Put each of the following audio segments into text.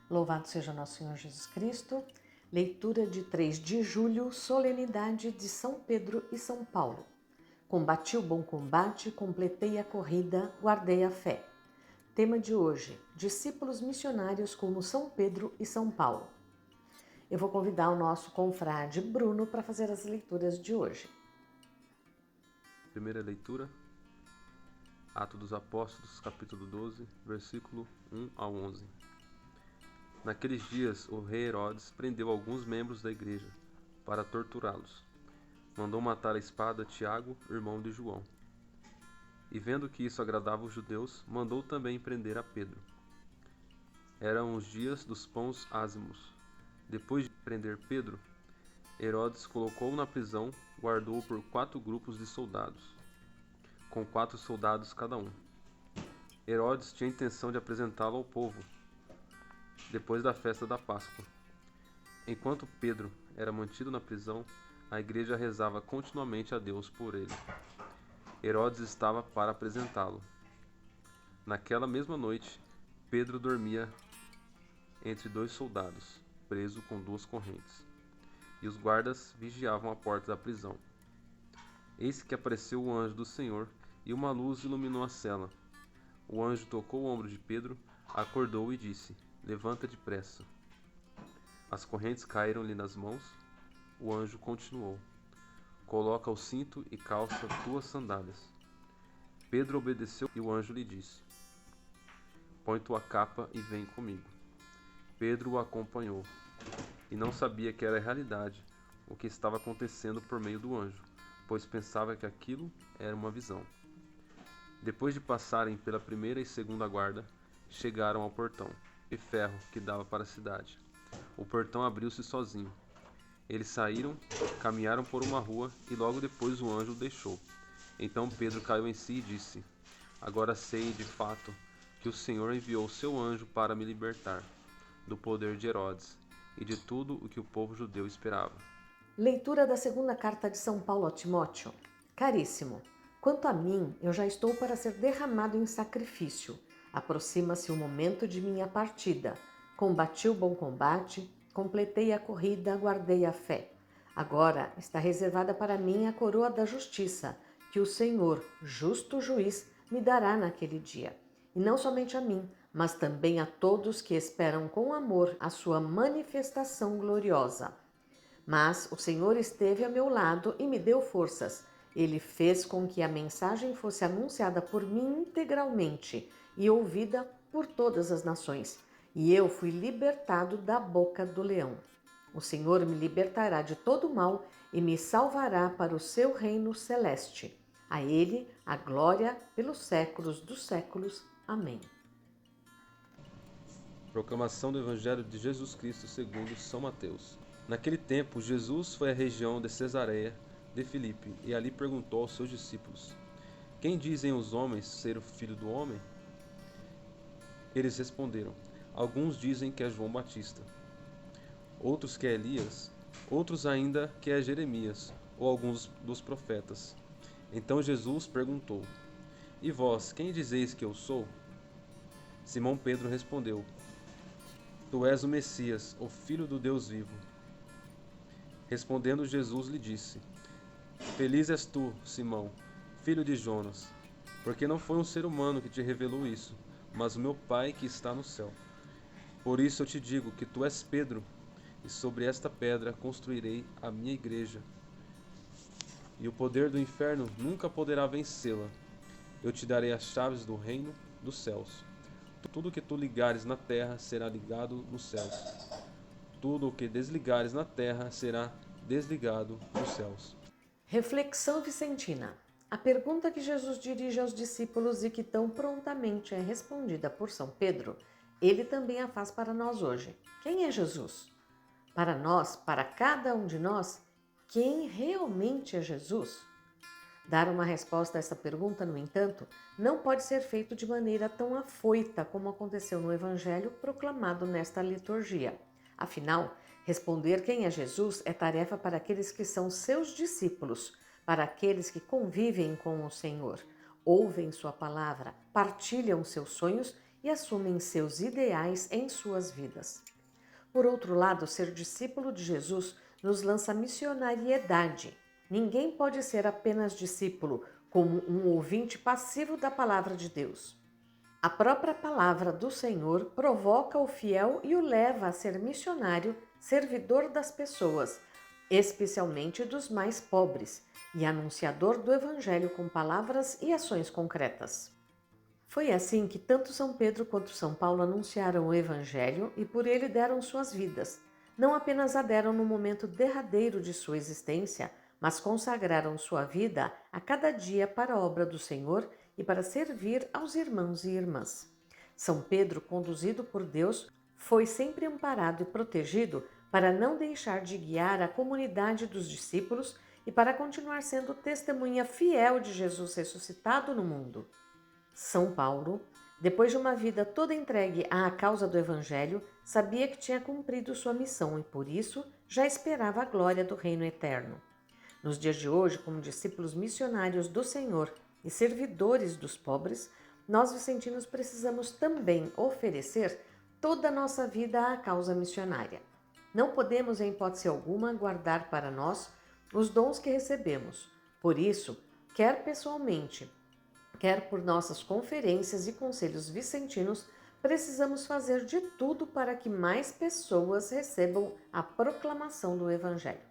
Louvado seja nosso Senhor Jesus Cristo. Leitura de 3 de julho, solenidade de São Pedro e São Paulo. Combati o bom combate, completei a corrida, guardei a fé. Tema de hoje, discípulos missionários como São Pedro e São Paulo. Eu vou convidar o nosso confrade Bruno para fazer as leituras de hoje. Primeira leitura, Atos dos Apóstolos, capítulo 12, versículo 1 ao 11. Naqueles dias, o rei Herodes prendeu alguns membros da igreja para torturá-los. Mandou matar à espada Tiago, irmão de João. E vendo que isso agradava os judeus, mandou também prender a Pedro. Eram os dias dos pães ázimos. Depois de prender Pedro, Herodes colocou-o na prisão, guardou-o por 4 grupos de soldados, com 4 soldados cada um. Herodes tinha a intenção de apresentá-lo ao povo, depois da festa da Páscoa. Enquanto Pedro era mantido na prisão, a igreja rezava continuamente a Deus por ele. Herodes estava para apresentá-lo. Naquela mesma noite, Pedro dormia entre 2 soldados, preso com 2 correntes, e os guardas vigiavam a porta da prisão. Eis que apareceu o anjo do Senhor, e uma luz iluminou a cela. O anjo tocou o ombro de Pedro, acordou e disse: Levanta depressa. As correntes caíram-lhe nas mãos. O anjo continuou: Coloca o cinto e calça tuas sandálias. Pedro obedeceu e o anjo lhe disse: Põe tua capa e vem comigo. Pedro o acompanhou e não sabia que era realidade o que estava acontecendo por meio do anjo, pois pensava que aquilo era uma visão. Depois de passarem pela primeira e segunda guarda, chegaram ao portão de ferro que dava para a cidade. O portão abriu-se sozinho. Eles saíram, caminharam por uma rua e logo depois o anjo o deixou. Então Pedro caiu em si e disse: Agora sei de fato que o Senhor enviou seu anjo para me libertar do poder de Herodes e de tudo o que o povo judeu esperava. Leitura da segunda carta de São Paulo a Timóteo. Caríssimo, quanto a mim, eu já estou para ser derramado em sacrifício. Aproxima-se o momento de minha partida. Combati o bom combate, completei a corrida, guardei a fé. Agora está reservada para mim a coroa da justiça, que o Senhor, justo juiz, me dará naquele dia. E não somente a mim, mas também a todos que esperam com amor a sua manifestação gloriosa. Mas o Senhor esteve a meu lado e me deu forças. Ele fez com que a mensagem fosse anunciada por mim integralmente e ouvida por todas as nações. E eu fui libertado da boca do leão. O Senhor me libertará de todo mal e me salvará para o seu reino celeste. A Ele a glória pelos séculos dos séculos. Amém. Proclamação do Evangelho de Jesus Cristo segundo São Mateus. Naquele tempo, Jesus foi à região de Cesareia de Filipe e ali perguntou aos seus discípulos: Quem dizem os homens ser o Filho do Homem? Eles responderam: Alguns dizem que é João Batista, outros que é Elias, outros ainda que é Jeremias ou alguns dos profetas. Então Jesus perguntou: E vós, quem dizeis que eu sou? Simão Pedro respondeu: Tu és o Messias, o Filho do Deus vivo. Respondendo Jesus lhe disse: Feliz és tu, Simão, filho de Jonas, porque não foi um ser humano que te revelou isso, mas o meu Pai que está no céu. Por isso eu te digo que tu és Pedro, e sobre esta pedra construirei a minha igreja, e o poder do inferno nunca poderá vencê-la. Eu te darei as chaves do reino dos céus. Tudo o que tu ligares na terra será ligado nos céus. Tudo o que desligares na terra será desligado nos céus. Reflexão vicentina. A pergunta que Jesus dirige aos discípulos e que tão prontamente é respondida por São Pedro, ele também a faz para nós hoje. Quem é Jesus? Para nós, para cada um de nós, quem realmente é Jesus? Dar uma resposta a essa pergunta, no entanto, não pode ser feito de maneira tão afoita como aconteceu no Evangelho proclamado nesta liturgia. Afinal, responder quem é Jesus é tarefa para aqueles que são seus discípulos, para aqueles que convivem com o Senhor, ouvem sua palavra, partilham seus sonhos e assumem seus ideais em suas vidas. Por outro lado, ser discípulo de Jesus nos lança missionariedade. Ninguém pode ser apenas discípulo, como um ouvinte passivo da palavra de Deus. A própria palavra do Senhor provoca o fiel e o leva a ser missionário, servidor das pessoas, especialmente dos mais pobres, e anunciador do Evangelho com palavras e ações concretas. Foi assim que tanto São Pedro quanto São Paulo anunciaram o Evangelho e por ele deram suas vidas. Não apenas a deram no momento derradeiro de sua existência, mas consagraram sua vida a cada dia para a obra do Senhor e para servir aos irmãos e irmãs. São Pedro, conduzido por Deus, foi sempre amparado e protegido para não deixar de guiar a comunidade dos discípulos e para continuar sendo testemunha fiel de Jesus ressuscitado no mundo. São Paulo, depois de uma vida toda entregue à causa do Evangelho, sabia que tinha cumprido sua missão e, por isso, já esperava a glória do reino eterno. Nos dias de hoje, como discípulos missionários do Senhor e servidores dos pobres, nós vicentinos precisamos também oferecer toda a nossa vida à causa missionária. Não podemos, em hipótese alguma, guardar para nós os dons que recebemos. Por isso, quer pessoalmente, quer por nossas conferências e conselhos vicentinos, precisamos fazer de tudo para que mais pessoas recebam a proclamação do Evangelho.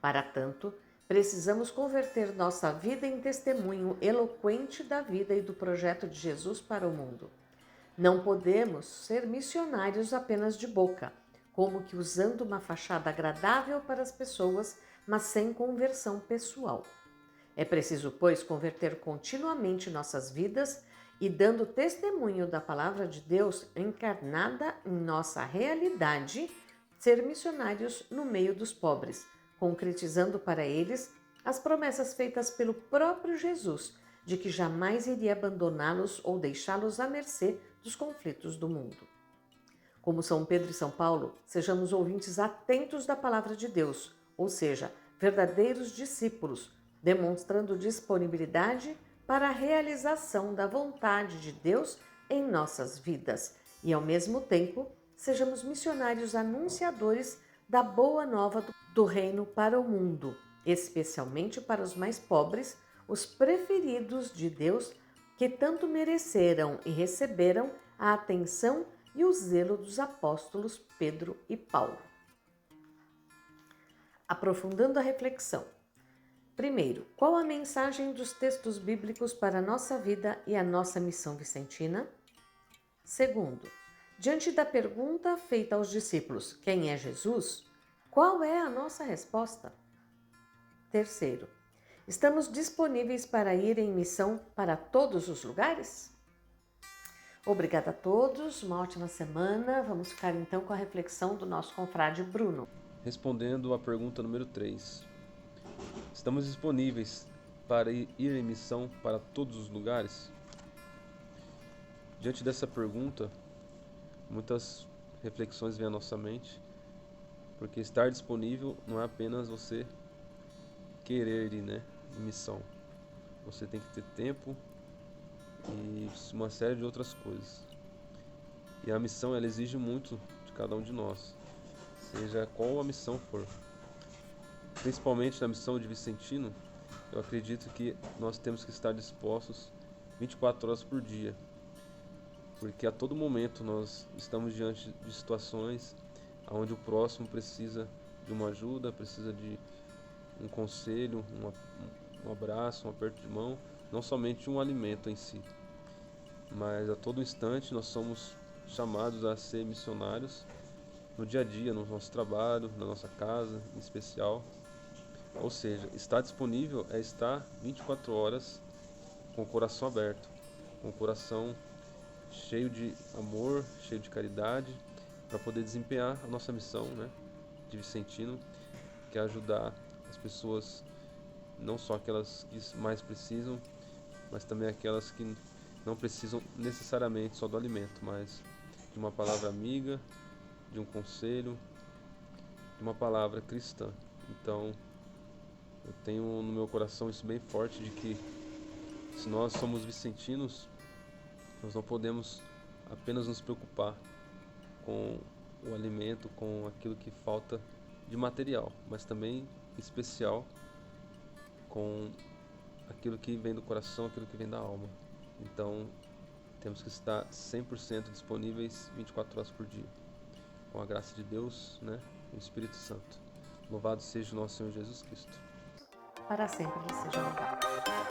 Para tanto, precisamos converter nossa vida em testemunho eloquente da vida e do projeto de Jesus para o mundo. Não podemos ser missionários apenas de boca, como que usando uma fachada agradável para as pessoas, mas sem conversão pessoal. É preciso, pois, converter continuamente nossas vidas e, dando testemunho da palavra de Deus encarnada em nossa realidade, ser missionários no meio dos pobres, concretizando para eles as promessas feitas pelo próprio Jesus, de que jamais iria abandoná-los ou deixá-los à mercê dos conflitos do mundo. Como São Pedro e São Paulo, sejamos ouvintes atentos da palavra de Deus, ou seja, verdadeiros discípulos, demonstrando disponibilidade para a realização da vontade de Deus em nossas vidas e, ao mesmo tempo, sejamos missionários anunciadores da boa nova do reino para o mundo, especialmente para os mais pobres, os preferidos de Deus, que tanto mereceram e receberam a atenção e o zelo dos apóstolos Pedro e Paulo. Aprofundando a reflexão. Primeiro, qual a mensagem dos textos bíblicos para a nossa vida e a nossa missão vicentina? Segundo, diante da pergunta feita aos discípulos, quem é Jesus? Qual é a nossa resposta? Terceiro, estamos disponíveis para ir em missão para todos os lugares? Obrigada a todos, uma ótima semana. Vamos ficar então com a reflexão do nosso confrade Bruno. Respondendo à pergunta número 3. Estamos disponíveis para ir em missão para todos os lugares? Diante dessa pergunta, muitas reflexões vêm à nossa mente, porque estar disponível não é apenas você querer ir, em missão. Você tem que ter tempo e uma série de outras coisas. E a missão, ela exige muito de cada um de nós, seja qual a missão for. Principalmente na missão de Vicentino, eu acredito que nós temos que estar dispostos 24 horas por dia, porque a todo momento nós estamos diante de situações onde o próximo precisa de uma ajuda, precisa de um conselho, um abraço, um aperto de mão, não somente um alimento em si, mas a todo instante nós somos chamados a ser missionários no dia a dia, no nosso trabalho, na nossa casa, em especial. Ou seja, estar disponível é estar 24 horas com o coração aberto, com o coração cheio de amor, cheio de caridade, para poder desempenhar a nossa missão, de Vicentino, que é ajudar as pessoas, não só aquelas que mais precisam, mas também aquelas que não precisam necessariamente só do alimento, mas de uma palavra amiga, de um conselho, de uma palavra cristã. Então, eu tenho no meu coração isso bem forte, de que se nós somos vicentinos, nós não podemos apenas nos preocupar com o alimento, com aquilo que falta de material, mas também em especial com aquilo que vem do coração, aquilo que vem da alma. Então, temos que estar 100% disponíveis 24 horas por dia, com a graça de Deus, né, e o Espírito Santo. Louvado seja o nosso Senhor Jesus Cristo. Para sempre ele seja louvado.